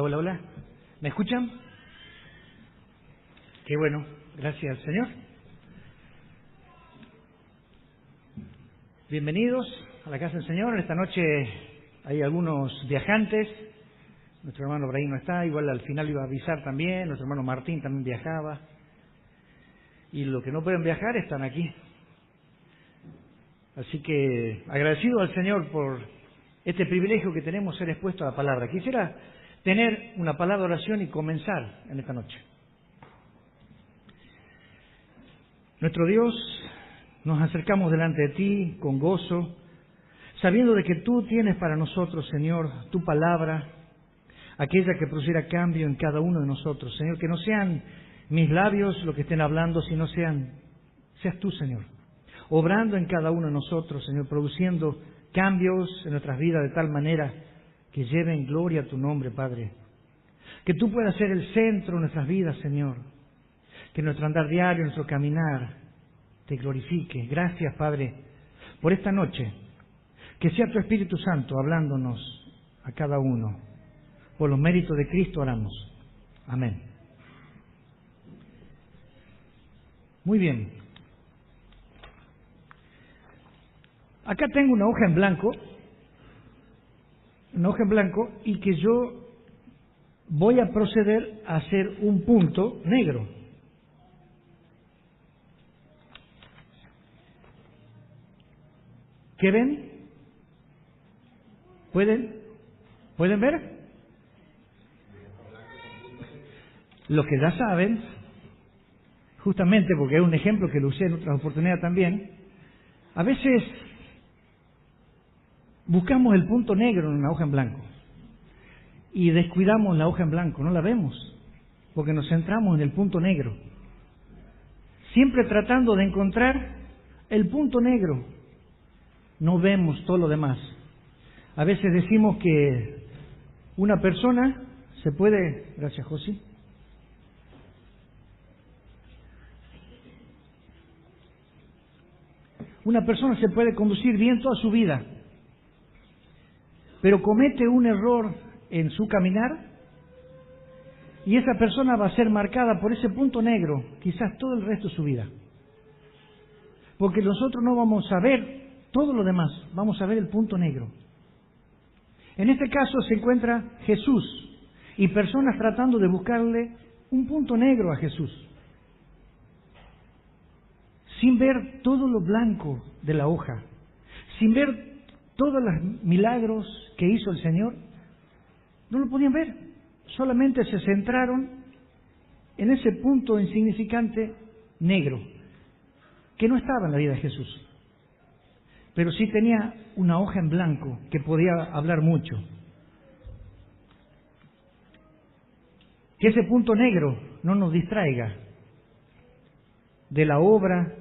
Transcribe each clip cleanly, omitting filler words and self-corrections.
Hola, hola. ¿Me escuchan? Qué bueno, gracias al Señor. Bienvenidos a la casa del Señor. Esta noche hay algunos viajantes. Nuestro hermano Brahim no está, igual al final iba a avisar también. Nuestro hermano Martín también viajaba. Y los que no pueden viajar están aquí. Así que agradecido al Señor por este privilegio que tenemos ser expuestos a la palabra. Quisiera tener una palabra de oración y comenzar en esta noche. Nuestro Dios, nos acercamos delante de ti con gozo, sabiendo de que tú tienes para nosotros, Señor, tu palabra, aquella que produciera cambio en cada uno de nosotros. Señor, que no sean mis labios los que estén hablando, sino seas tú, Señor, obrando en cada uno de nosotros, Señor, produciendo cambios en nuestras vidas de tal manera que lleven gloria a tu nombre, Padre. Que tú puedas ser el centro de nuestras vidas, Señor. Que nuestro andar diario, nuestro caminar, te glorifique. Gracias, Padre, por esta noche. Que sea tu Espíritu Santo hablándonos a cada uno. Por los méritos de Cristo oramos. Amén. Muy bien. Acá tengo una hoja en blanco. Una hoja en blanco y que yo voy a proceder a hacer un punto negro. ¿Qué ven? ¿Pueden ver? Los que ya saben, justamente porque es un ejemplo que lo usé en otras oportunidades también, a veces buscamos el punto negro en una hoja en blanco y descuidamos la hoja en blanco, no la vemos, porque nos centramos en el punto negro, siempre tratando de encontrar el punto negro, no vemos todo lo demás. A veces decimos que una persona se puede, gracias José, una persona se puede conducir bien toda su vida, pero comete un error en su caminar y esa persona va a ser marcada por ese punto negro quizás todo el resto de su vida, porque nosotros no vamos a ver todo lo demás, vamos a ver el punto negro. En este caso se encuentra Jesús y personas tratando de buscarle un punto negro a Jesús, sin ver todo lo blanco de la hoja, sin ver todos los milagros que hizo el Señor. No lo podían ver, solamente se centraron en ese punto insignificante negro, que no estaba en la vida de Jesús, pero sí tenía una hoja en blanco que podía hablar mucho. Que ese punto negro no nos distraiga de la obra,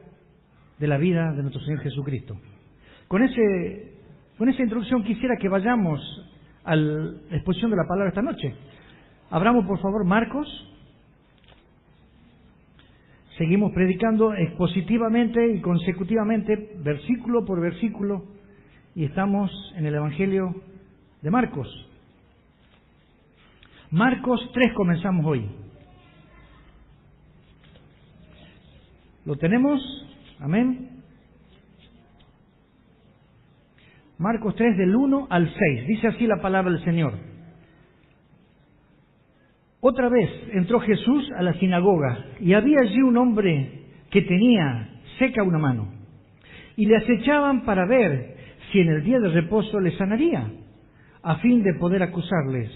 de la vida de nuestro Señor Jesucristo. Con esa introducción quisiera que vayamos a la exposición de la palabra esta noche. Abramos por favor Marcos. Seguimos predicando expositivamente y consecutivamente, versículo por versículo, y estamos en el Evangelio de Marcos. Marcos 3 comenzamos hoy. ¿Lo tenemos? Amén. Marcos 3 del 1 al 6. Dice así la palabra del Señor. Otra vez entró Jesús a la sinagoga y había allí un hombre que tenía seca una mano y le acechaban para ver si en el día de reposo le sanaría, a fin de poder acusarles.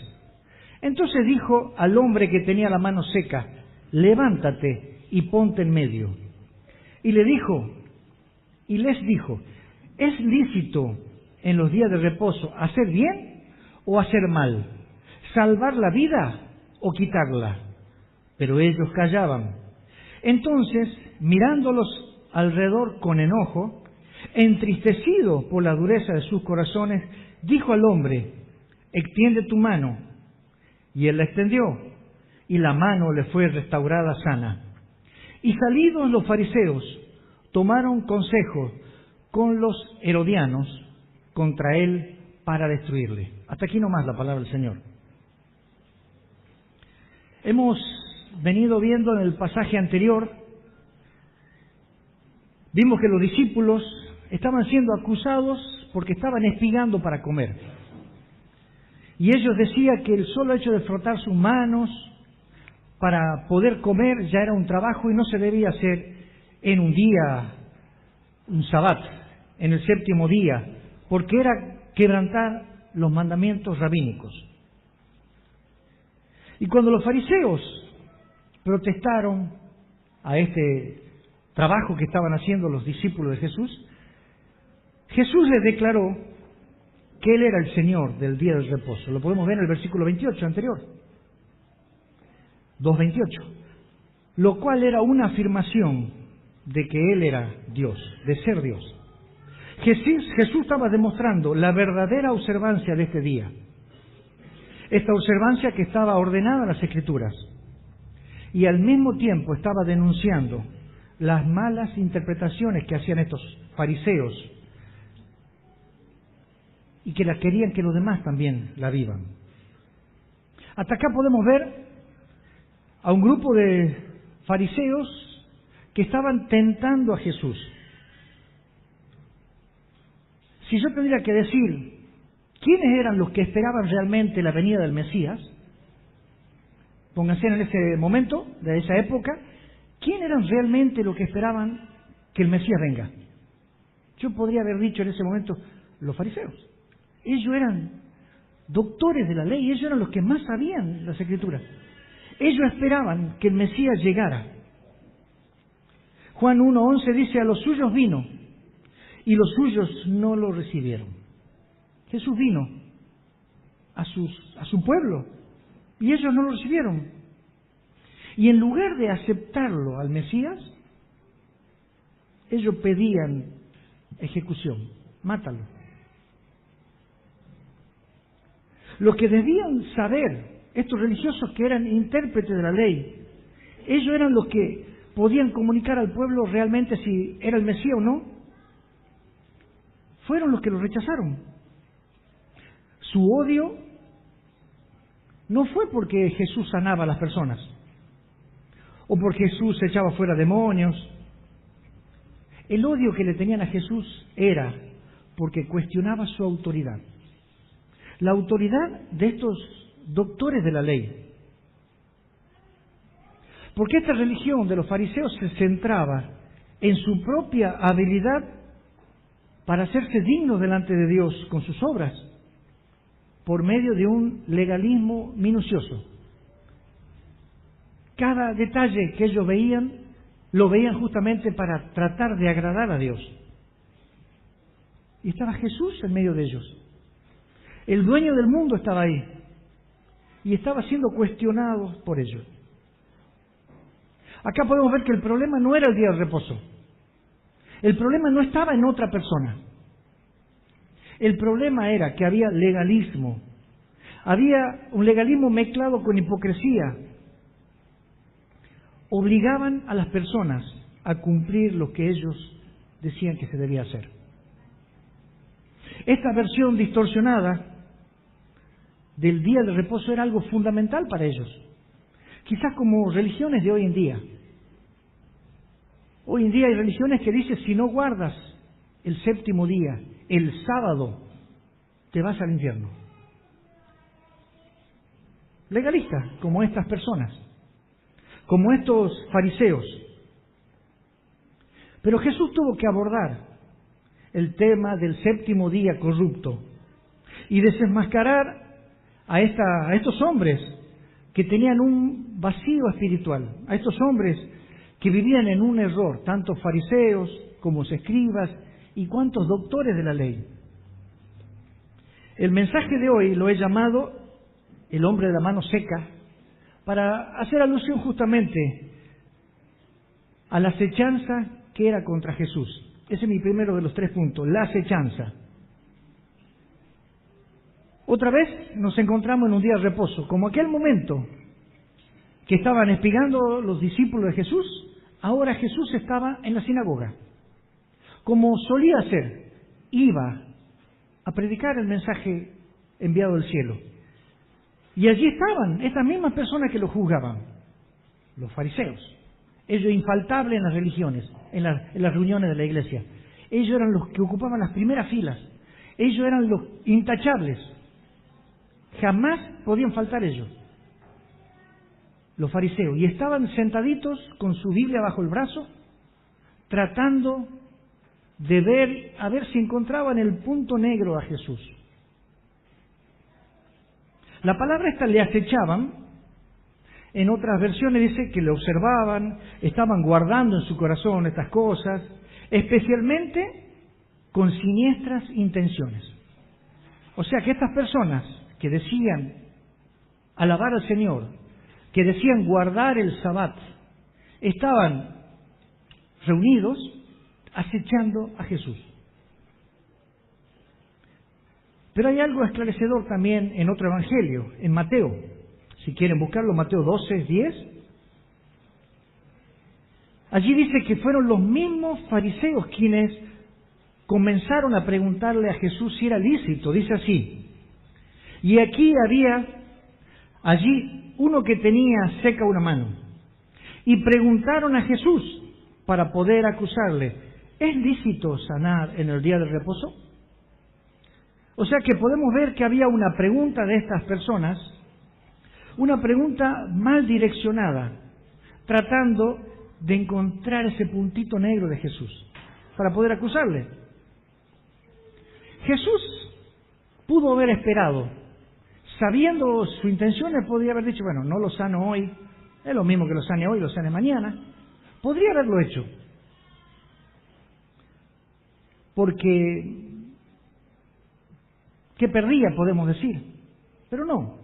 Entonces dijo al hombre que tenía la mano seca: levántate y ponte en medio. Y les dijo: ¿es lícito en los días de reposo hacer bien o hacer mal, salvar la vida o quitarla? Pero ellos callaban. Entonces, mirándolos alrededor con enojo, entristecido por la dureza de sus corazones, dijo al hombre: extiende tu mano. Y él la extendió, y la mano le fue restaurada sana. Y salidos los fariseos, tomaron consejo con los herodianos contra él para destruirle. Hasta aquí nomás la palabra del Señor. Hemos venido viendo en el pasaje anterior, vimos que los discípulos estaban siendo acusados porque estaban espigando para comer. Y ellos decían que el solo hecho de frotar sus manos para poder comer ya era un trabajo y no se debía hacer en un día, un sabbat, en el séptimo día, porque era quebrantar los mandamientos rabínicos. Y cuando los fariseos protestaron a este trabajo que estaban haciendo los discípulos de Jesús, Jesús les declaró que Él era el Señor del día del reposo. Lo podemos ver en el versículo 28 anterior, 2:28, lo cual era una afirmación de que Él era Dios, de ser Dios. Jesús estaba demostrando la verdadera observancia de este día, esta observancia que estaba ordenada en las Escrituras, y al mismo tiempo estaba denunciando las malas interpretaciones que hacían estos fariseos y que la querían que los demás también la vivan. Hasta acá podemos ver a un grupo de fariseos que estaban tentando a Jesús. Si yo tendría que decir quiénes eran los que esperaban realmente la venida del Mesías, pónganse en ese momento, de esa época, ¿quién eran realmente los que esperaban que el Mesías venga? Yo podría haber dicho en ese momento, los fariseos. Ellos eran doctores de la ley, ellos eran los que más sabían las Escrituras. Ellos esperaban que el Mesías llegara. Juan 1:11 dice, a los suyos vino, y los suyos no lo recibieron. Jesús vino a su pueblo, y ellos no lo recibieron. Y en lugar de aceptarlo al Mesías, ellos pedían ejecución, mátalo. Lo que debían saber estos religiosos que eran intérpretes de la ley, ellos eran los que podían comunicar al pueblo realmente si era el Mesías o no, fueron los que lo rechazaron. Su odio no fue porque Jesús sanaba a las personas, o porque Jesús echaba fuera demonios. El odio que le tenían a Jesús era porque cuestionaba su autoridad. La autoridad de estos doctores de la ley. Porque esta religión de los fariseos se centraba en su propia habilidad para hacerse dignos delante de Dios con sus obras, por medio de un legalismo minucioso. Cada detalle que ellos veían, lo veían justamente para tratar de agradar a Dios. Y estaba Jesús en medio de ellos. El dueño del mundo estaba ahí y estaba siendo cuestionado por ellos. Acá podemos ver que el problema no era el día de reposo. El problema no estaba en otra persona. El problema era que había legalismo. Había un legalismo mezclado con hipocresía. Obligaban a las personas a cumplir lo que ellos decían que se debía hacer. Esta versión distorsionada del día de reposo era algo fundamental para ellos. Quizás como religiones de hoy en día. Hoy en día hay religiones que dicen, si no guardas el séptimo día, el sábado, te vas al infierno. Legalistas, como estas personas, como estos fariseos. Pero Jesús tuvo que abordar el tema del séptimo día corrupto y desenmascarar a estos hombres que tenían un vacío espiritual, a estos hombres que vivían en un error, tanto fariseos como escribas y cuantos doctores de la ley. El mensaje de hoy lo he llamado el hombre de la mano seca, para hacer alusión justamente a la acechanza que era contra Jesús. Ese es mi primero de los 3 puntos, la acechanza. Otra vez nos encontramos en un día de reposo, como aquel momento que estaban espigando los discípulos de Jesús, ahora Jesús estaba en la sinagoga. Como solía hacer, iba a predicar el mensaje enviado del cielo. Y allí estaban estas mismas personas que lo juzgaban, los fariseos. Ellos infaltables en las religiones, en las reuniones de la iglesia. Ellos eran los que ocupaban las primeras filas. Ellos eran los intachables. Jamás podían faltar ellos, los fariseos. Y estaban sentaditos con su Biblia bajo el brazo, tratando de ver, a ver si encontraban el punto negro a Jesús. La palabra esta le acechaban. En otras versiones dice que le observaban, estaban guardando en su corazón estas cosas, especialmente con siniestras intenciones. O sea que estas personas que decían alabar al Señor, que decían guardar el Sabbat, estaban reunidos acechando a Jesús. Pero hay algo esclarecedor también en otro evangelio, en Mateo. Si quieren buscarlo, Mateo 12:10. Allí dice que fueron los mismos fariseos quienes comenzaron a preguntarle a Jesús si era lícito. Dice así: y aquí había allí uno que tenía seca una mano. Y preguntaron a Jesús para poder acusarle: ¿es lícito sanar en el día del reposo? O sea que podemos ver que había una pregunta de estas personas, una pregunta mal direccionada, tratando de encontrar ese puntito negro de Jesús para poder acusarle. Jesús pudo haber esperado, sabiendo su intención, podría haber dicho: bueno, no lo sano hoy, es lo mismo que lo sane hoy, lo sane mañana. Podría haberlo hecho, porque ¿qué perdía, podemos decir? Pero no.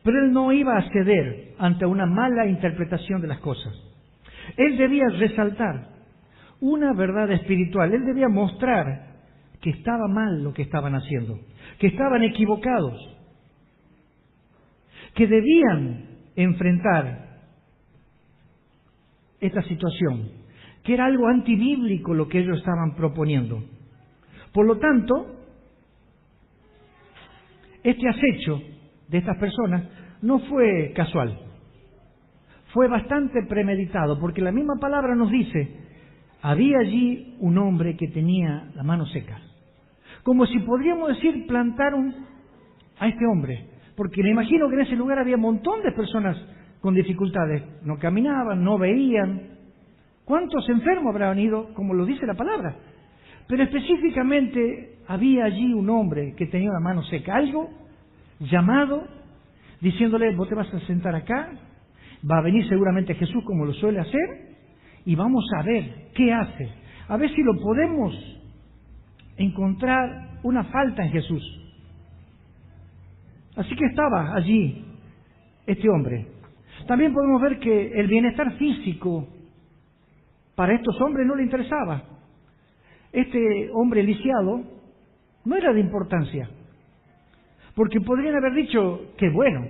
Pero él no iba a ceder ante una mala interpretación de las cosas. Él debía resaltar una verdad espiritual. Él debía mostrar que estaba mal lo que estaban haciendo, que estaban equivocados, que debían enfrentar esta situación, que era algo antibíblico lo que ellos estaban proponiendo. Por lo tanto, este acecho de estas personas no fue casual, fue bastante premeditado, porque la misma palabra nos dice: había allí un hombre que tenía la mano seca. Como si podríamos decir, plantaron a este hombre, porque me imagino que en ese lugar había un montón de personas con dificultades, no caminaban, no veían. ¿Cuántos enfermos habrán ido, como lo dice la palabra? Pero específicamente había allí un hombre que tenía la mano seca, algo llamado, diciéndole: vos te vas a sentar acá, va a venir seguramente Jesús como lo suele hacer, y vamos a ver qué hace, a ver si lo podemos encontrar una falta en Jesús. Así que estaba allí este hombre. También podemos ver que el bienestar físico para estos hombres no le interesaba. Este hombre lisiado no era de importancia, porque podrían haber dicho que bueno,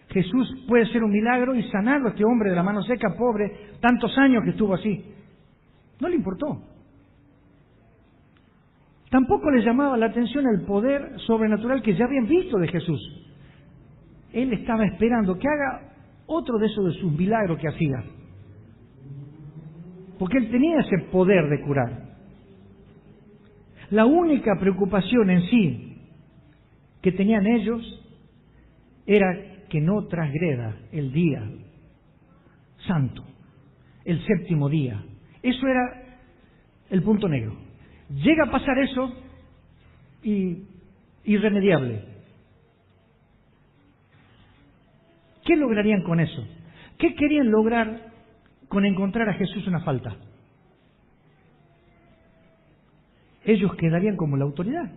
Jesús puede hacer un milagro y sanarlo a este hombre de la mano seca, pobre, tantos años que estuvo así. No le importó. Tampoco le llamaba la atención el poder sobrenatural que ya habían visto de Jesús. Él estaba esperando que haga otro de esos de sus milagros que hacía, porque él tenía ese poder de curar. La única preocupación en sí que tenían ellos era que no transgreda el día santo, el séptimo día. Eso era el punto negro. Llega a pasar eso y irremediable. ¿Qué lograrían con eso? ¿Qué querían lograr con encontrar a Jesús una falta? Ellos quedarían como la autoridad.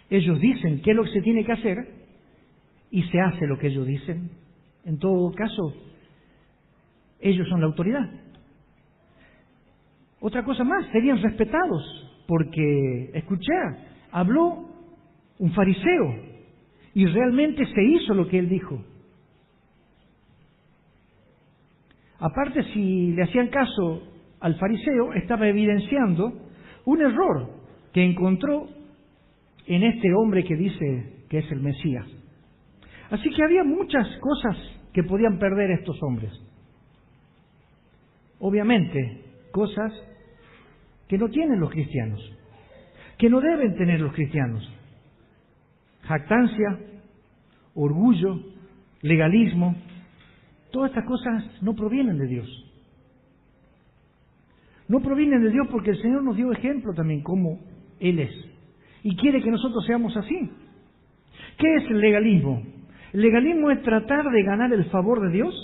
Ellos dicen qué es lo que se tiene que hacer y se hace lo que ellos dicen. En todo caso, ellos son la autoridad. Otra cosa más, serían respetados, porque, escuché, habló un fariseo y realmente se hizo lo que él dijo. Aparte, si le hacían caso al fariseo, estaba evidenciando un error que encontró en este hombre que dice que es el Mesías. Así que había muchas cosas que podían perder estos hombres. Obviamente, cosas que no tienen los cristianos, que no deben tener los cristianos. Jactancia, orgullo, legalismo, todas estas cosas no provienen de Dios. No provienen de Dios porque el Señor nos dio ejemplo también como Él es. Y quiere que nosotros seamos así. ¿Qué es el legalismo? El legalismo es tratar de ganar el favor de Dios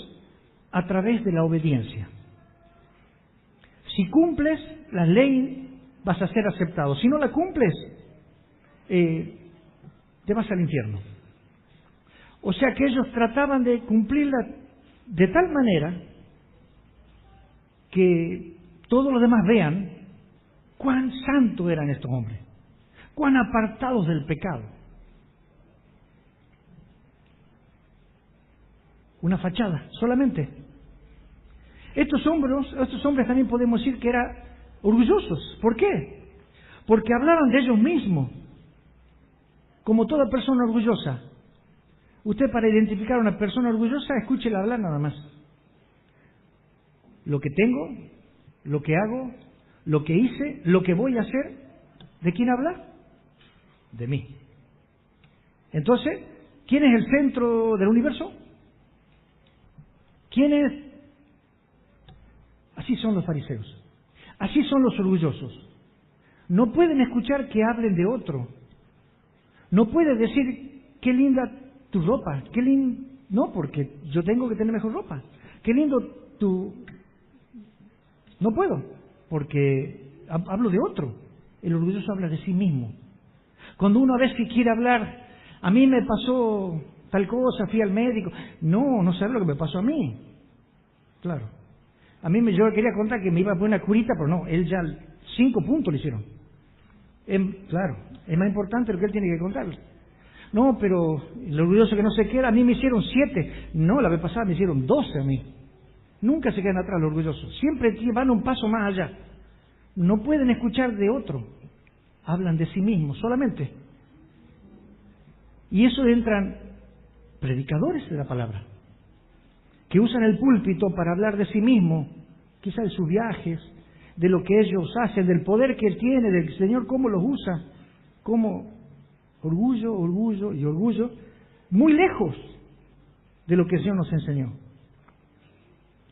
a través de la obediencia. Si cumples la ley, vas a ser aceptado. Si no la cumples, te vas al infierno. O sea que ellos trataban de cumplirla de tal manera que todos los demás vean cuán santos eran estos hombres, cuán apartados del pecado. Una fachada, solamente. Estos hombres también podemos decir que eran orgullosos. ¿Por qué? Porque hablaban de ellos mismos, como toda persona orgullosa. Usted, para identificar a una persona orgullosa, escúchela hablar nada más. Lo que tengo, lo que hago, lo que hice, lo que voy a hacer, ¿de quién habla? De mí. Entonces, ¿quién es el centro del universo? ¿Quién es? Así son los fariseos. Así son los orgullosos. No pueden escuchar que hablen de otro. No puede decir, qué linda tu ropa, qué lindo. No, porque yo tengo que tener mejor ropa. Qué lindo tu. No puedo, porque hablo de otro. El orgulloso habla de sí mismo. Cuando uno a veces quiere hablar, a mí me pasó tal cosa, fui al médico. No sabe lo que me pasó a mí. Claro. A mí yo quería contar que me iba a poner una curita, pero no, él ya 5 puntos le hicieron. Claro, es más importante lo que él tiene que contar. No, pero el orgulloso que no se queda, a mí me hicieron 7. No, la vez pasada me hicieron 12 a mí. Nunca se quedan atrás los orgullosos. Siempre van un paso más allá. No pueden escuchar de otro. Hablan de sí mismos solamente. Y eso entran predicadores de la palabra, que usan el púlpito para hablar de sí mismos, quizá de sus viajes, de lo que ellos hacen, del poder que Él tiene, del Señor, cómo los usa, cómo orgullo, muy lejos de lo que el Señor nos enseñó.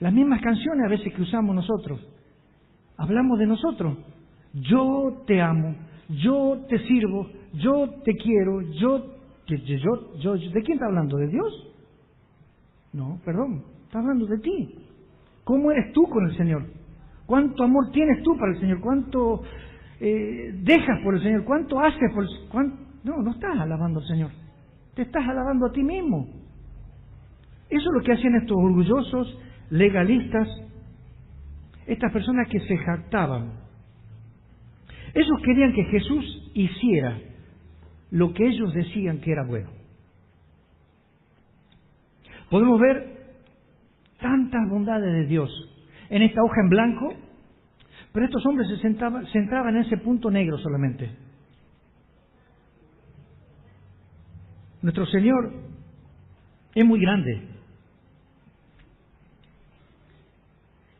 Las mismas canciones a veces que usamos nosotros, hablamos de nosotros. Yo te amo, yo te sirvo, yo te quiero, yo. ¿De quién está hablando? ¿De Dios? No, perdón, está hablando de ti. ¿Cómo eres tú con el Señor? ¿Cuánto amor tienes tú para el Señor? ¿Cuánto dejas por el Señor? ¿Cuánto haces por el Señor? No estás alabando al Señor. Te estás alabando a ti mismo. Eso es lo que hacían estos orgullosos, legalistas, estas personas que se jactaban. Ellos querían que Jesús hiciera lo que ellos decían que era bueno. Podemos ver tantas bondades de Dios en esta hoja en blanco, pero estos hombres se centraban en ese punto negro solamente. Nuestro Señor es muy grande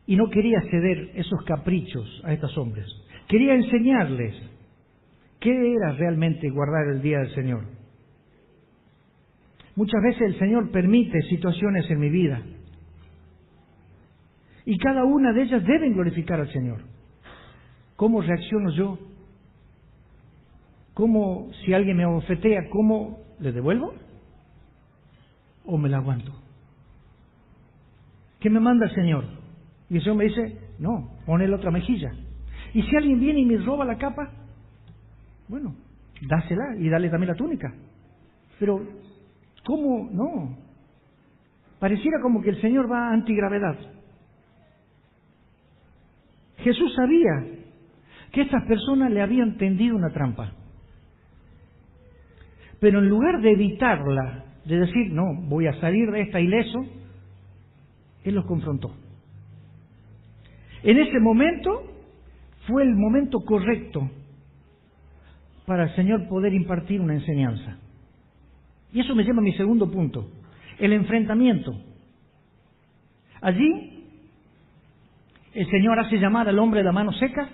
y no quería ceder esos caprichos a estos hombres. Quería enseñarles qué era realmente guardar el día del Señor. Muchas veces el Señor permite situaciones en mi vida y cada una de ellas deben glorificar al Señor. ¿Cómo reacciono yo? ¿Cómo, si alguien me abofetea, cómo le devuelvo? ¿O me la aguanto? ¿Qué me manda el Señor? Y el Señor me dice, no, ponle la otra mejilla. Y si alguien viene y me roba la capa, bueno, dásela y dale también la túnica. Pero, ¿cómo? No. Pareciera como que el Señor va a antigravedad. Jesús sabía que estas personas le habían tendido una trampa. Pero en lugar de evitarla, de decir, no, voy a salir de esta ileso, Él los confrontó. En ese momento fue el momento correcto para el Señor poder impartir una enseñanza. Y eso me lleva a mi segundo punto, el enfrentamiento. Allí, el Señor hace llamar al hombre de la mano seca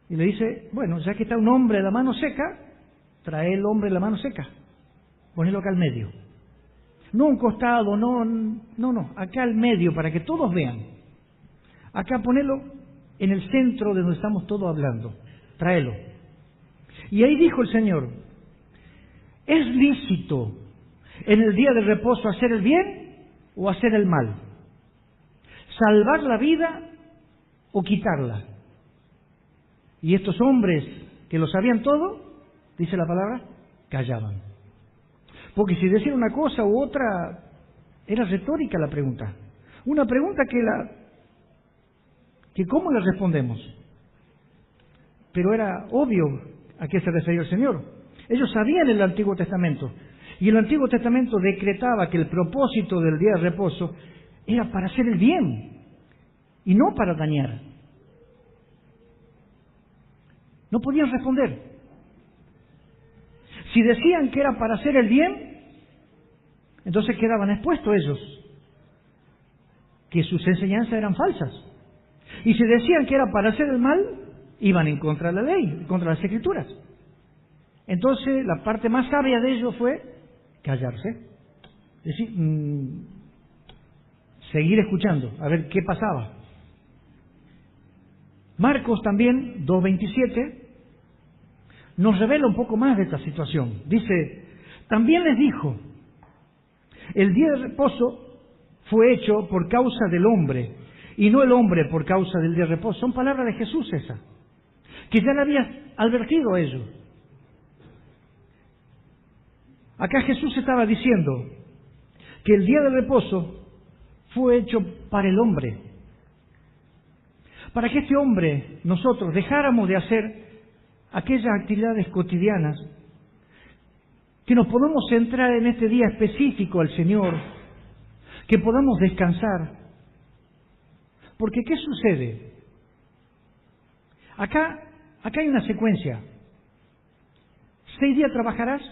y le dice, bueno, ya que está un hombre de la mano seca, trae el hombre de la mano seca, ponelo acá al medio. No a un costado, no, acá al medio, para que todos vean. Acá ponelo en el centro de donde estamos todos hablando, tráelo. Y ahí dijo el Señor, ¿es lícito en el día de reposo hacer el bien o hacer el mal? ¿Salvar la vida o quitarla? Y estos hombres que lo sabían todo, dice la palabra, callaban. Porque si decían una cosa u otra, era retórica la pregunta. Una pregunta que ¿cómo le respondemos? Pero era obvio a qué se refería el Señor. Ellos sabían el Antiguo Testamento. Y el Antiguo Testamento decretaba que el propósito del día de reposo era para hacer el bien y no para dañar. No podían responder. Si decían que era para hacer el bien, entonces quedaban expuestos ellos, que sus enseñanzas eran falsas. Y si decían que era para hacer el mal, iban en contra de la ley, en contra de las Escrituras. Entonces, la parte más sabia de ellos fue callarse. Es decir, seguir escuchando, a ver qué pasaba. Marcos también, 2:27, nos revela un poco más de esta situación. Dice, también les dijo, el día de reposo fue hecho por causa del hombre, y no el hombre por causa del día de reposo. Son palabras de Jesús esas, que ya le había advertido a ellos. Acá Jesús estaba diciendo que el día de reposo fue hecho para el hombre, para que este hombre, nosotros, dejáramos de hacer aquellas actividades cotidianas, que nos podamos centrar en este día específico al Señor, que podamos descansar. Porque ¿qué sucede? Acá hay una secuencia. 6 días trabajarás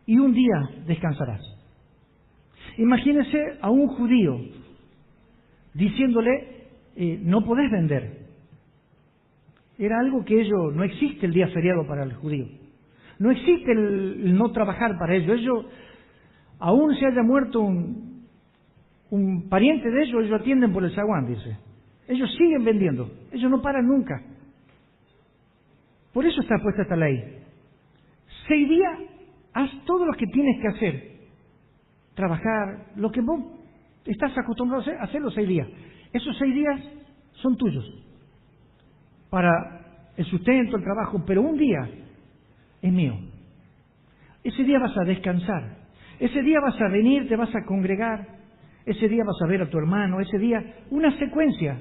y 1 día descansarás. Imagínese a un judío diciéndole, no podés vender. Era algo que no existe el día feriado para el judío. No existe el no trabajar para ellos. Aún se haya muerto un pariente de ellos atienden por el zaguán, dice. Ellos siguen vendiendo. Ellos no paran nunca. Por eso está puesta esta ley. 6 días, haz todo lo que tienes que hacer. Trabajar, lo que vos estás acostumbrado a hacer, hacer los 6 días. Esos 6 días son tuyos. Para el sustento, el trabajo, pero 1 día es mío. Ese día vas a descansar. Ese día vas a venir, te vas a congregar. Ese día vas a ver a tu hermano. Ese día, una secuencia.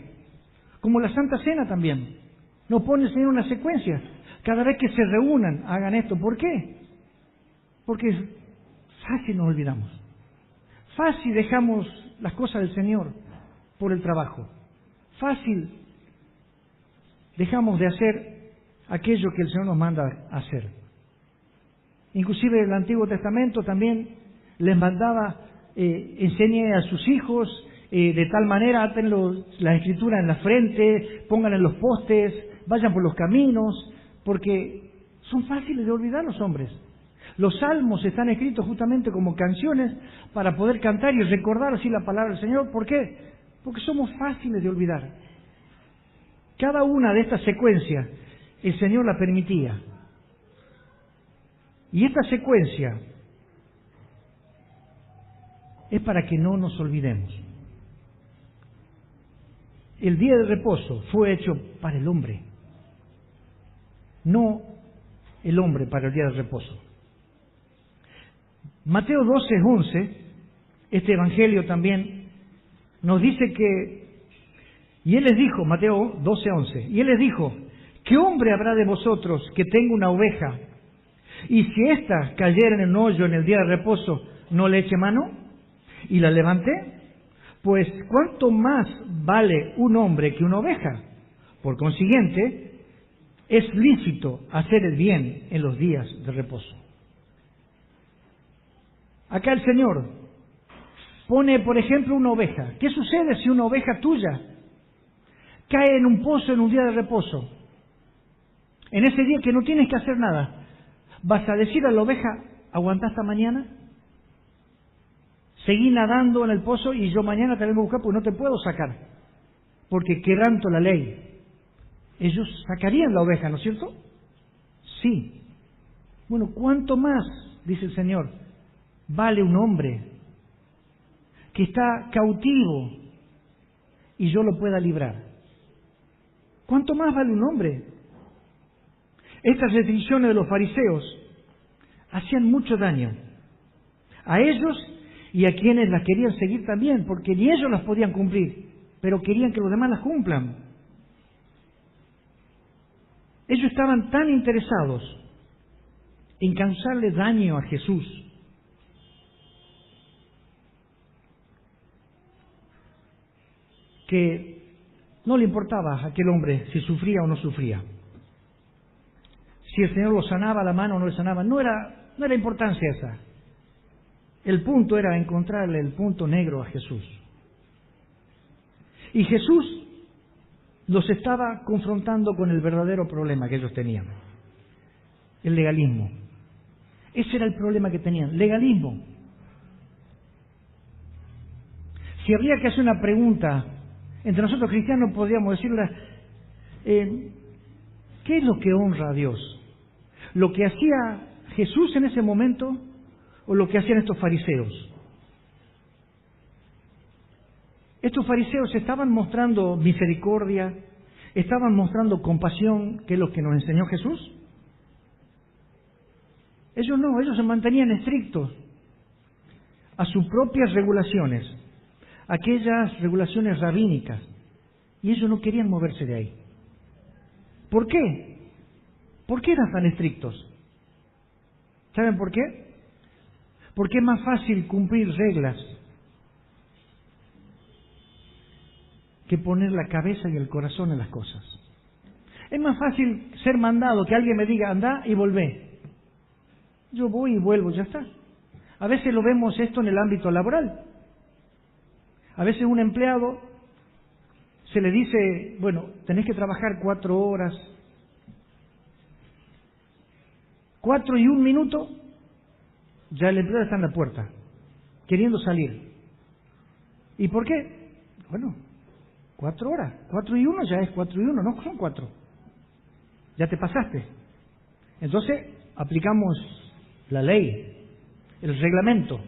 Como la Santa Cena también. Nos pone el Señor una secuencia. Cada vez que se reúnan, hagan esto. ¿Por qué? Porque fácil nos olvidamos. Fácil dejamos las cosas del Señor por el trabajo. Fácil dejamos de hacer aquello que el Señor nos manda a hacer. Inclusive el Antiguo Testamento también les mandaba, enseñe a sus hijos, de tal manera, aten la Escritura en la frente, pongan en los postes, vayan por los caminos, porque son fáciles de olvidar los hombres. Los salmos están escritos justamente como canciones para poder cantar y recordar así la palabra del Señor. ¿Por qué? Porque somos fáciles de olvidar. Cada una de estas secuencias el Señor la permitía. Y esta secuencia es para que no nos olvidemos. El día de reposo fue hecho para el hombre, no el hombre para el día de reposo. Mateo 12:11, este evangelio también nos dice que, y Él les dijo, Mateo 12:11, y Él les dijo, ¿qué hombre habrá de vosotros que tenga una oveja, y si ésta cayera en el hoyo en el día de reposo, no le eche mano y la levante? Pues ¿cuánto más vale un hombre que una oveja? Por consiguiente, es lícito hacer el bien en los días de reposo. Acá el Señor pone, por ejemplo, una oveja. ¿Qué sucede si una oveja tuya cae en un pozo en un día de reposo? En ese día que no tienes que hacer nada, ¿vas a decir a la oveja, aguantá hasta mañana? Seguí nadando en el pozo y yo mañana te vengo a buscar porque no te puedo sacar, porque quebranto la ley. Ellos sacarían la oveja, ¿no es cierto? Sí. Bueno, ¿cuánto más, dice el Señor, vale un hombre que está cautivo y yo lo pueda librar? ¿Cuánto más vale un hombre? Estas restricciones de los fariseos hacían mucho daño a ellos y a quienes las querían seguir también, porque ni ellos las podían cumplir, pero querían que los demás las cumplan. Ellos estaban tan interesados en causarle daño a Jesús que no le importaba a aquel hombre si sufría o no sufría. Si el Señor lo sanaba la mano o no le sanaba, no era importancia esa. El punto era encontrarle el punto negro a Jesús. Y Jesús los estaba confrontando con el verdadero problema que ellos tenían: el legalismo. Ese era el problema que tenían, legalismo. Si habría que hacer una pregunta entre nosotros cristianos, podríamos decirle, ¿qué es lo que honra a Dios? ¿Lo que hacía Jesús en ese momento o lo que hacían estos fariseos? Estos fariseos estaban mostrando misericordia, estaban mostrando compasión, que es lo que nos enseñó Jesús. Ellos no, ellos se mantenían estrictos a sus propias regulaciones, aquellas regulaciones rabínicas, y ellos no querían moverse de ahí. ¿Por qué? ¿Por qué eran tan estrictos? ¿Saben por qué? Porque es más fácil cumplir reglas que poner la cabeza y el corazón en las cosas. Es más fácil ser mandado, que alguien me diga, anda y volvé. Yo voy y vuelvo, ya está. A veces lo vemos esto en el ámbito laboral. A veces un empleado se le dice, bueno, tenés que trabajar 4 horas. 4 y 1 minuto, ya el empleado está en la puerta, queriendo salir. ¿Y por qué? Bueno, 4 horas. 4 y 1 ya es 4 y 1, no son 4. Ya te pasaste. Entonces, aplicamos la ley, el reglamento.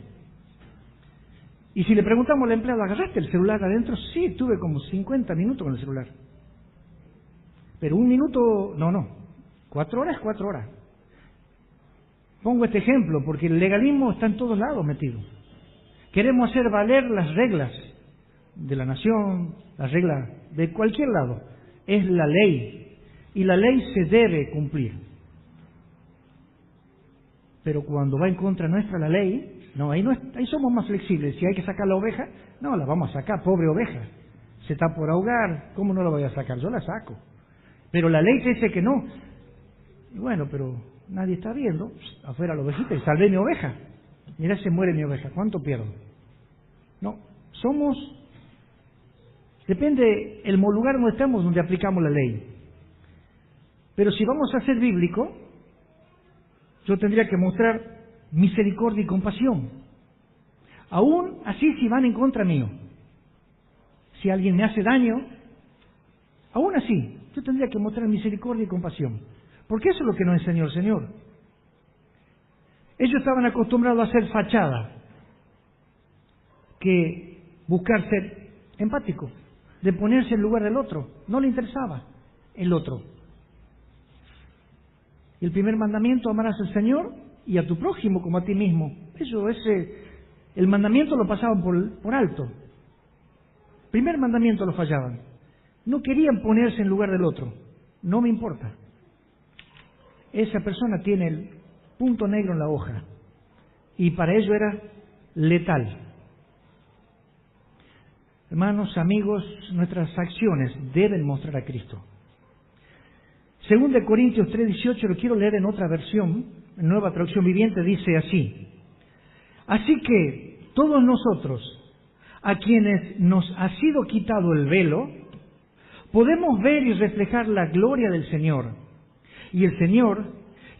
Y si le preguntamos al empleado, ¿agarraste el celular adentro? Sí, tuve como 50 minutos con el celular. Pero 1 minuto, no. 4 horas, 4 horas. Pongo este ejemplo porque el legalismo está en todos lados metido. Queremos hacer valer las reglas de la nación, las reglas de cualquier lado. Es la ley. Y la ley se debe cumplir. Pero cuando va en contra nuestra la ley, no, ahí somos más flexibles. Si hay que sacar la oveja, no, la vamos a sacar, pobre oveja. Se está por ahogar, ¿cómo no la voy a sacar? Yo la saco. Pero la ley te dice que no. Y bueno, pero nadie está viendo. Afuera la ovejita y salvé mi oveja. Mira, se muere mi oveja, ¿cuánto pierdo? No, depende el lugar donde estamos, donde aplicamos la ley. Pero si vamos a ser bíblico, yo tendría que mostrar misericordia y compasión. Aún así, si van en contra mío, si alguien me hace daño, aún así, yo tendría que mostrar misericordia y compasión. Porque eso es lo que nos enseñó el Señor. Ellos estaban acostumbrados a hacer fachada, que buscar ser empático, de ponerse en lugar del otro. No le interesaba el otro. Y el primer mandamiento, amarás al Señor y a tu prójimo como a ti mismo. El mandamiento lo pasaban por alto. El primer mandamiento lo fallaban. No querían ponerse en lugar del otro. No me importa. Esa persona tiene el punto negro en la hoja. Y para ello era letal. Hermanos, amigos, nuestras acciones deben mostrar a Cristo. Según de Corintios 3:18, lo quiero leer en otra versión, en Nueva Traducción Viviente, dice así: Así que todos nosotros, a quienes nos ha sido quitado el velo, podemos ver y reflejar la gloria del Señor. Y el Señor,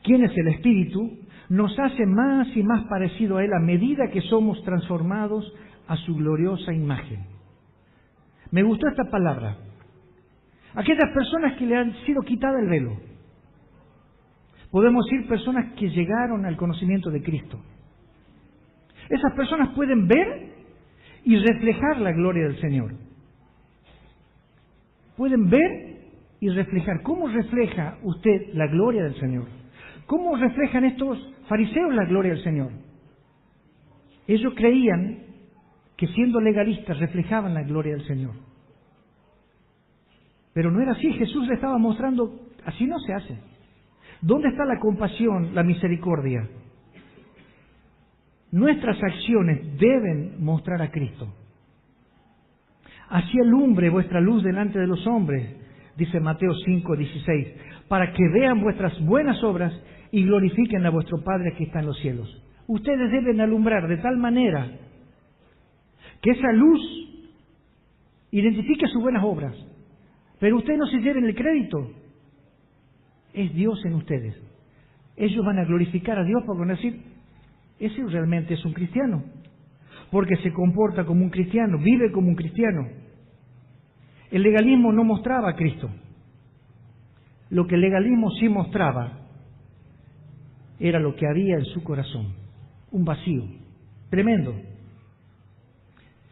quien es el Espíritu, nos hace más y más parecido a Él a medida que somos transformados a su gloriosa imagen. Me gustó esta palabra. Aquellas personas que le han sido quitada el velo. Podemos decir personas que llegaron al conocimiento de Cristo. Esas personas pueden ver y reflejar la gloria del Señor. Pueden ver y reflejar. ¿Cómo refleja usted la gloria del Señor? ¿Cómo reflejan estos fariseos la gloria del Señor? Ellos creían que siendo legalistas reflejaban la gloria del Señor. Pero no era así. Jesús le estaba mostrando, así no se hace. ¿Dónde está la compasión, la misericordia? Nuestras acciones deben mostrar a Cristo. Así alumbre vuestra luz delante de los hombres, dice Mateo 5:16, para que vean vuestras buenas obras y glorifiquen a vuestro Padre que está en los cielos. Ustedes deben alumbrar de tal manera que esa luz identifique sus buenas obras. Pero ustedes no se lleven el crédito. Es Dios en ustedes. Ellos van a glorificar a Dios porque van a decir, ese realmente es un cristiano. Porque se comporta como un cristiano, vive como un cristiano. El legalismo no mostraba a Cristo. Lo que el legalismo sí mostraba era lo que había en su corazón. Un vacío tremendo.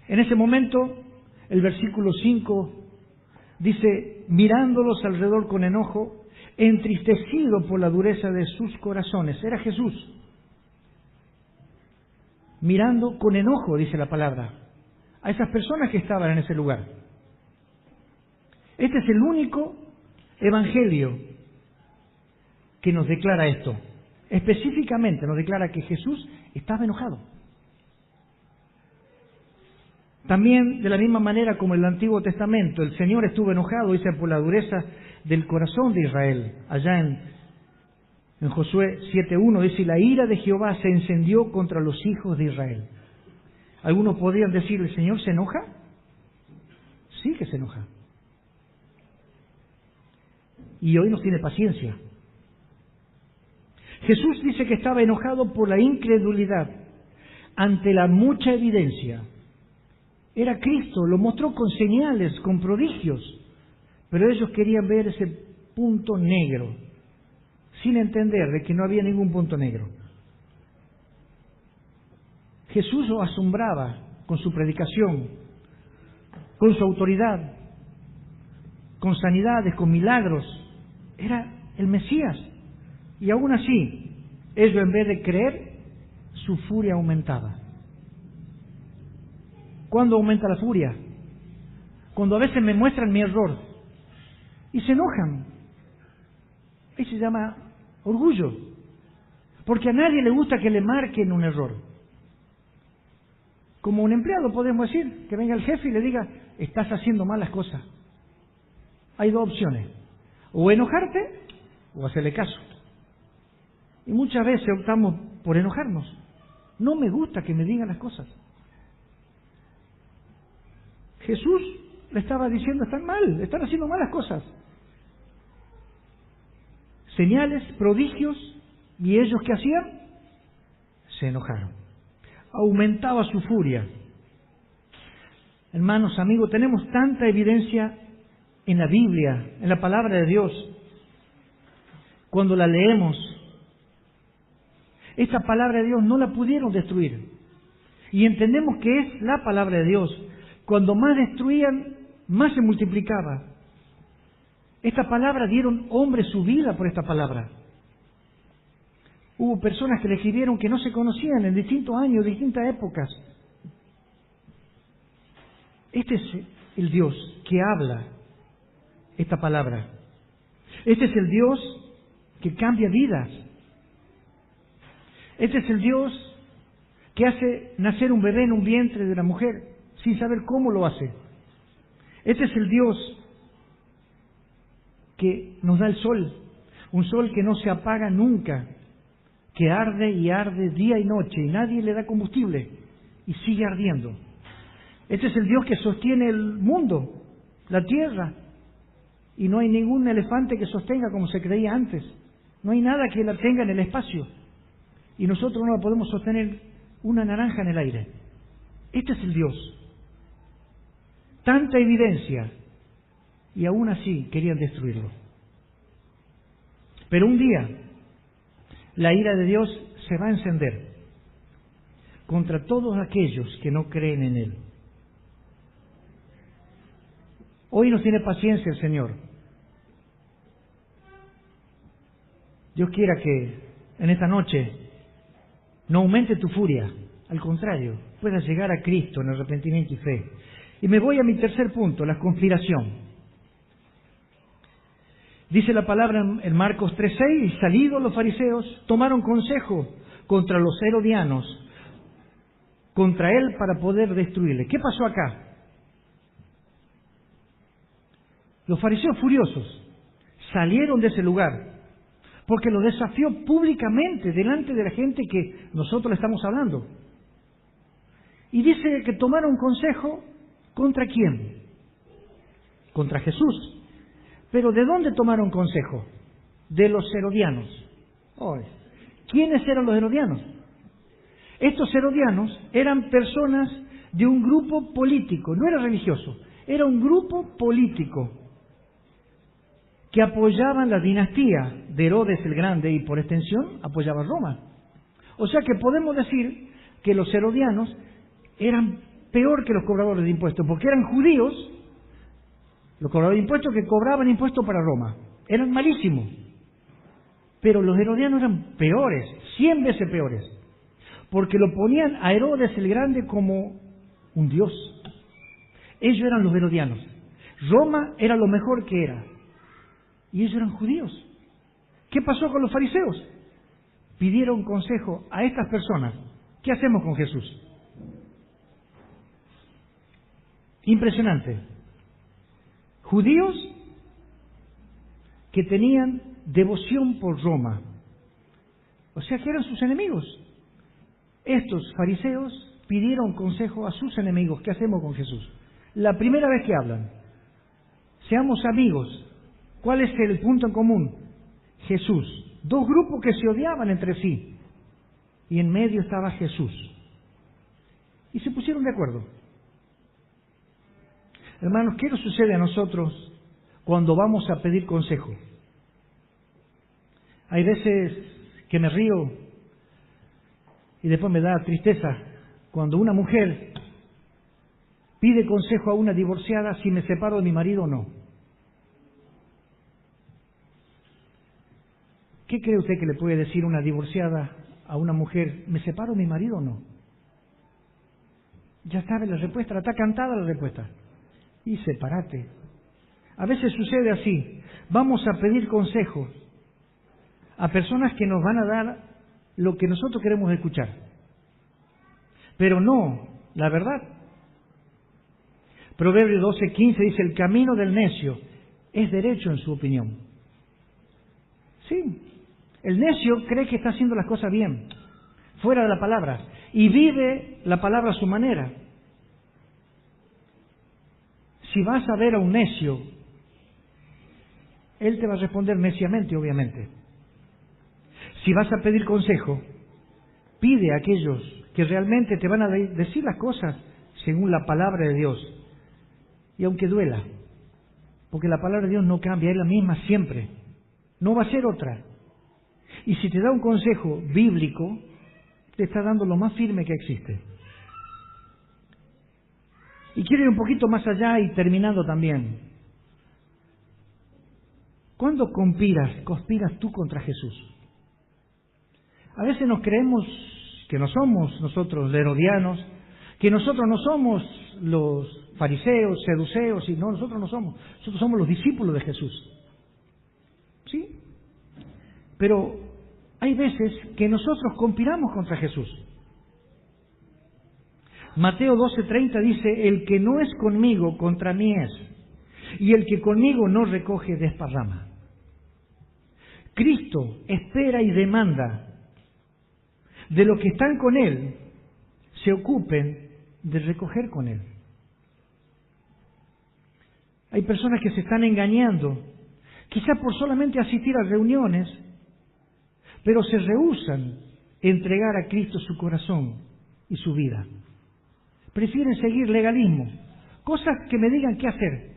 En ese momento, el versículo 5 dice, mirándolos alrededor con enojo, entristecido por la dureza de sus corazones. Era Jesús. Mirando con enojo, dice la palabra, a esas personas que estaban en ese lugar. Este es el único evangelio que nos declara esto. Específicamente nos declara que Jesús estaba enojado. También, de la misma manera como en el Antiguo Testamento, el Señor estuvo enojado, dice, por la dureza del corazón de Israel. Allá en Josué 7:1 dice, la ira de Jehová se encendió contra los hijos de Israel. Algunos podrían decir, ¿el Señor se enoja? Sí que se enoja. Y hoy nos tiene paciencia. Jesús dice que estaba enojado por la incredulidad ante la mucha evidencia. Era Cristo, lo mostró con señales, con prodigios, pero ellos querían ver ese punto negro, sin entender de que no había ningún punto negro. Jesús los asombraba con su predicación, con su autoridad, con sanidades, con milagros. Era el Mesías. Y aún así, ellos en vez de creer, su furia aumentaba. ¿Cuándo aumenta la furia? Cuando a veces me muestran mi error y se enojan. Eso se llama orgullo. Porque a nadie le gusta que le marquen un error. Como un empleado podemos decir, que venga el jefe y le diga, estás haciendo mal las cosas. Hay dos opciones. O enojarte o hacerle caso. Y muchas veces optamos por enojarnos. No me gusta que me digan las cosas. Jesús le estaba diciendo, están mal, están haciendo malas cosas. Señales, prodigios, y ellos ¿qué hacían? Se enojaron. Aumentaba su furia. Hermanos, amigos, tenemos tanta evidencia en la Biblia, en la palabra de Dios. Cuando la leemos, esta palabra de Dios no la pudieron destruir. Y entendemos que es la palabra de Dios. Cuando más destruían, más se multiplicaba. Esta palabra, dieron hombres su vida por esta palabra. Hubo personas que le escribieron que no se conocían en distintos años, distintas épocas. Este es el Dios que habla esta palabra. Este es el Dios que cambia vidas. Este es el Dios que hace nacer un bebé en un vientre de una mujer sin saber cómo lo hace. Este es el Dios que nos da el sol, un sol que no se apaga nunca, que arde y arde día y noche y nadie le da combustible y sigue ardiendo. Este es el Dios que sostiene el mundo, la tierra, y no hay ningún elefante que sostenga como se creía antes. No hay nada que la tenga en el espacio y nosotros no la podemos sostener una naranja en el aire. Este es el Dios. Tanta evidencia y aún así querían destruirlo. Pero un día la ira de Dios se va a encender contra todos aquellos que no creen en Él. Hoy nos tiene paciencia el Señor. Dios quiera que en esta noche no aumente tu furia, al contrario, puedas llegar a Cristo en arrepentimiento y fe. Y me voy a mi tercer punto, la conspiración. Dice la palabra en Marcos 3:6, y salidos los fariseos, tomaron consejo contra los herodianos, contra él para poder destruirle. ¿Qué pasó acá? Los fariseos furiosos salieron de ese lugar porque lo desafió públicamente delante de la gente que nosotros le estamos hablando. Y dice que tomaron consejo ¿contra quién? Contra Jesús. Pero ¿de dónde tomaron consejo? De los herodianos. ¿Quiénes eran los herodianos? Estos herodianos eran personas de un grupo político, no era religioso, era un grupo político que apoyaban la dinastía de Herodes el Grande y por extensión apoyaban Roma. O sea que podemos decir que los herodianos eran peor que los cobradores de impuestos, porque eran judíos, los cobradores de impuestos que cobraban impuestos para Roma. Eran malísimos. Pero los herodianos eran peores, 100 veces peores, porque lo ponían a Herodes el Grande como un dios. Ellos eran los herodianos. Roma era lo mejor que era. Y ellos eran judíos. ¿Qué pasó con los fariseos? Pidieron consejo a estas personas. ¿Qué hacemos con Jesús? Impresionante. Judíos que tenían devoción por Roma. O sea que eran sus enemigos. Estos fariseos pidieron consejo a sus enemigos. ¿Qué hacemos con Jesús? La primera vez que hablan. Seamos amigos. ¿Cuál es el punto en común? Jesús. Dos grupos que se odiaban entre sí. Y en medio estaba Jesús. Y se pusieron de acuerdo. Hermanos, ¿qué nos sucede a nosotros cuando vamos a pedir consejo? Hay veces que me río y después me da tristeza cuando una mujer pide consejo a una divorciada si me separo de mi marido o no. ¿Qué cree usted que le puede decir una divorciada a una mujer? ¿Me separo de mi marido o no? Ya sabe la respuesta, está cantada la respuesta. Y sepárate. A veces sucede así. Vamos a pedir consejos a personas que nos van a dar lo que nosotros queremos escuchar. Pero no, la verdad. Proverbios 12:15 dice, el camino del necio es derecho en su opinión. Sí, el necio cree que está haciendo las cosas bien, fuera de la palabra, y vive la palabra a su manera. Si vas a ver a un necio, él te va a responder neciamente, obviamente. Si vas a pedir consejo, pide a aquellos que realmente te van a decir las cosas según la palabra de Dios. Y aunque duela, porque la palabra de Dios no cambia, es la misma siempre. No va a ser otra. Y si te da un consejo bíblico, te está dando lo más firme que existe. Y quiero ir un poquito más allá y terminando también. ¿Cuándo conspiras tú contra Jesús? A veces nos creemos que no somos nosotros los herodianos, que nosotros no somos los fariseos, seduceos, y no, nosotros no somos. Nosotros somos los discípulos de Jesús. ¿Sí? Pero hay veces que nosotros conspiramos contra Jesús. Mateo 12:30 dice, el que no es conmigo, contra mí es, y el que conmigo no recoge, desparrama. Cristo espera y demanda de los que están con Él se ocupen de recoger con Él. Hay personas que se están engañando, quizá por solamente asistir a reuniones, pero se rehúsan a entregar a Cristo su corazón y su vida. Prefieren seguir legalismo, cosas que me digan qué hacer.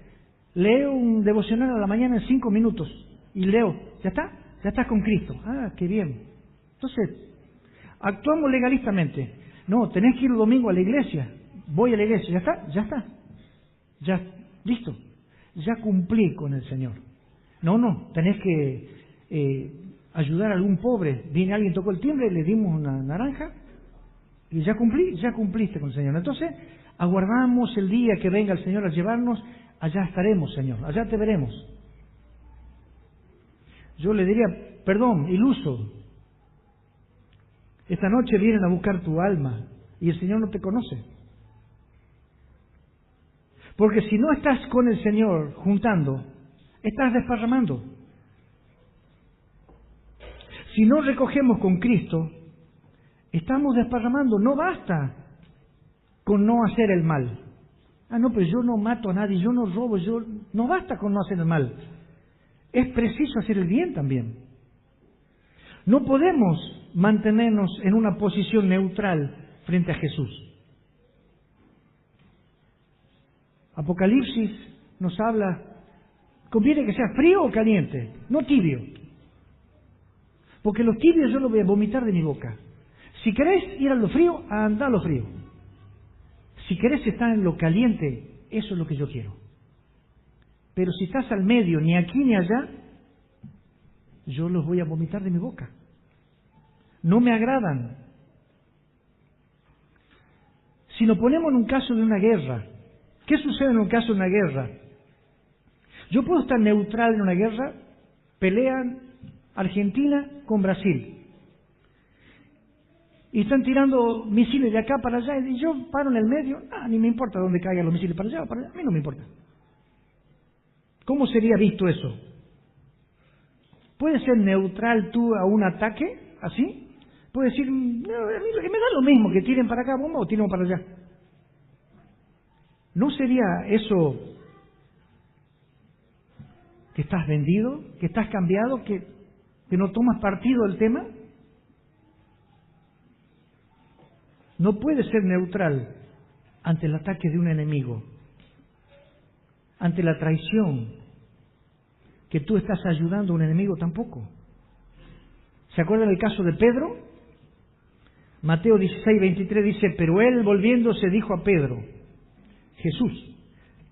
Leo un devocional a la mañana en 5 minutos y leo, ¿ya está? Ya estás con Cristo. Ah, qué bien. Entonces, actuamos legalistamente. No, tenés que ir el domingo a la iglesia. Voy a la iglesia. ¿Ya está? Ya está. Ya, listo. Ya cumplí con el Señor. No, tenés que ayudar a algún pobre. Viene alguien, tocó el timbre, le dimos una naranja y ya cumpliste con el Señor. Entonces, aguardamos el día que venga el Señor a llevarnos. Allá estaremos, Señor. Allá te veremos. Yo le diría, perdón, iluso. Esta noche vienen a buscar tu alma y el Señor no te conoce. Porque si no estás con el Señor juntando, estás desparramando. Si no recogemos con Cristo, estamos desparramando. No basta con no hacer el mal. Ah, no, pero yo no mato a nadie, yo no robo, no basta con no hacer el mal. Es preciso hacer el bien también. No podemos mantenernos en una posición neutral frente a Jesús. Apocalipsis nos habla, conviene que sea frío o caliente, no tibio. Porque los tibios yo los voy a vomitar de mi boca. Si querés ir a lo frío, anda a lo frío. Si querés estar en lo caliente, eso es lo que yo quiero. Pero si estás al medio, ni aquí ni allá, yo los voy a vomitar de mi boca. No me agradan. Si nos ponemos en un caso de una guerra, ¿qué sucede en un caso de una guerra? Yo puedo estar neutral en una guerra, pelean Argentina con Brasil. Y están tirando misiles de acá para allá, y yo paro en el medio, ni me importa dónde caigan los misiles, para allá o para allá, a mí no me importa. ¿Cómo sería visto eso? ¿Puedes ser neutral tú a un ataque así? Puedes decir, no, a mí me da lo mismo que tiren para acá bomba o tiren para allá. ¿No sería eso que estás vendido, que estás cambiado, que no tomas partido del tema? No puedes ser neutral ante el ataque de un enemigo, ante la traición, que tú estás ayudando a un enemigo tampoco. ¿Se acuerdan del caso de Pedro? Mateo 16:23 dice, pero él volviéndose dijo a Pedro, Jesús,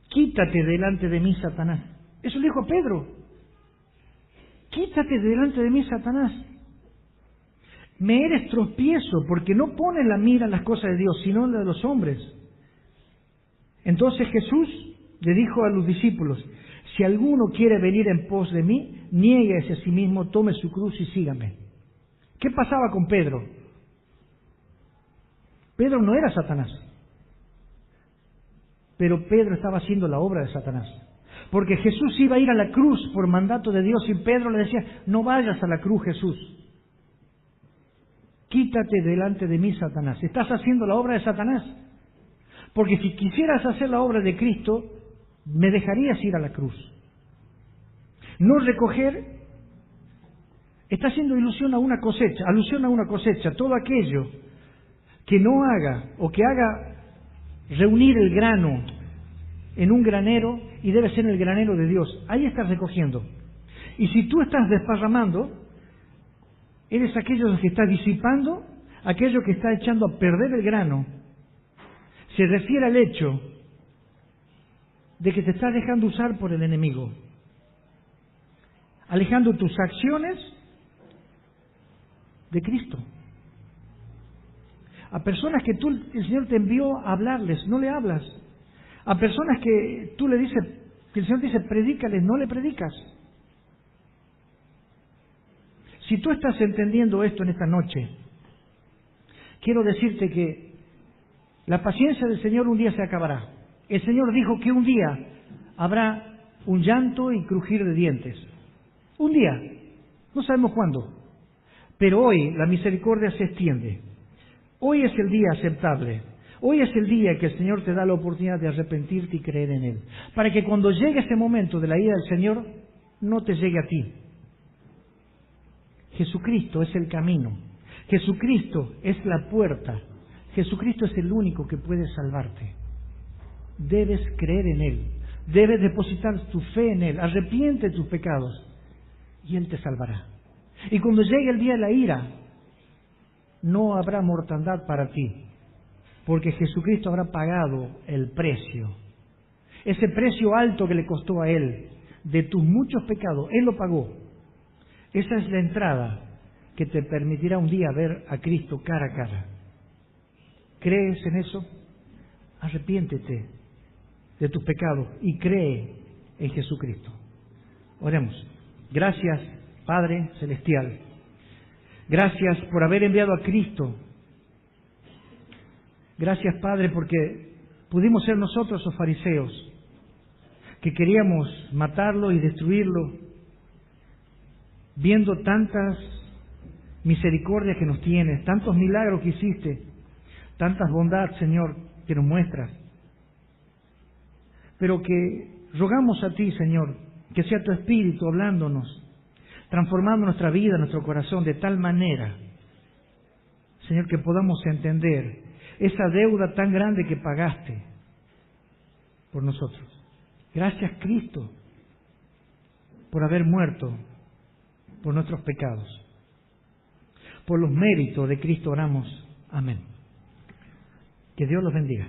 quítate delante de mí, Satanás. Eso le dijo a Pedro. Quítate delante de mí, Satanás. Me eres tropiezo porque no pones la mira en las cosas de Dios, sino en las de los hombres. Entonces Jesús le dijo a los discípulos, si alguno quiere venir en pos de mí, niéguese a sí mismo, tome su cruz y sígame. ¿Qué pasaba con Pedro? Pedro no era Satanás, pero Pedro estaba haciendo la obra de Satanás. Porque Jesús iba a ir a la cruz por mandato de Dios y Pedro le decía, no vayas a la cruz, Jesús. Quítate delante de mí, Satanás. Estás haciendo la obra de Satanás. Porque si quisieras hacer la obra de Cristo, me dejarías ir a la cruz. No recoger está haciendo alusión a una cosecha. Todo aquello que no haga o que haga reunir el grano en un granero, y debe ser en el granero de Dios, ahí estás recogiendo. Y si tú estás desparramando, eres aquello que está disipando, aquello que está echando a perder el grano. Se refiere al hecho de que te estás dejando usar por el enemigo, alejando tus acciones de Cristo. A personas que el Señor te envió a hablarles, no le hablas. A personas que tú le dices, que el Señor te dice, predícales, no le predicas. Si tú estás entendiendo esto en esta noche, quiero decirte que la paciencia del Señor un día se acabará. El Señor dijo que un día habrá un llanto y crujir de dientes. Un día, no sabemos cuándo, pero hoy la misericordia se extiende. Hoy es el día aceptable. Hoy es el día que el Señor te da la oportunidad de arrepentirte y creer en Él. Para que cuando llegue ese momento de la ira del Señor, no te llegue a ti. Jesucristo es el camino. Jesucristo es la puerta. Jesucristo es el único que puede salvarte. Debes creer en Él. Debes depositar tu fe en Él. Arrepiente de tus pecados y Él te salvará. Y cuando llegue el día de la ira, no habrá mortandad para ti, porque Jesucristo habrá pagado el precio. Ese precio alto que le costó a Él, de tus muchos pecados, Él lo pagó. Esa es la entrada que te permitirá un día ver a Cristo cara a cara. ¿Crees en eso? Arrepiéntete de tus pecados y cree en Jesucristo. Oremos. Gracias, Padre Celestial. Gracias por haber enviado a Cristo. Gracias, Padre, porque pudimos ser nosotros los fariseos, que queríamos matarlo y destruirlo, viendo tantas misericordias que nos tienes, tantos milagros que hiciste, tantas bondades, Señor, que nos muestras. Pero que rogamos a ti, Señor, que sea tu Espíritu hablándonos, transformando nuestra vida, nuestro corazón, de tal manera, Señor, que podamos entender esa deuda tan grande que pagaste por nosotros. Gracias, Cristo, por haber muerto por nuestros pecados. Por los méritos de Cristo oramos. Amén. Que Dios los bendiga.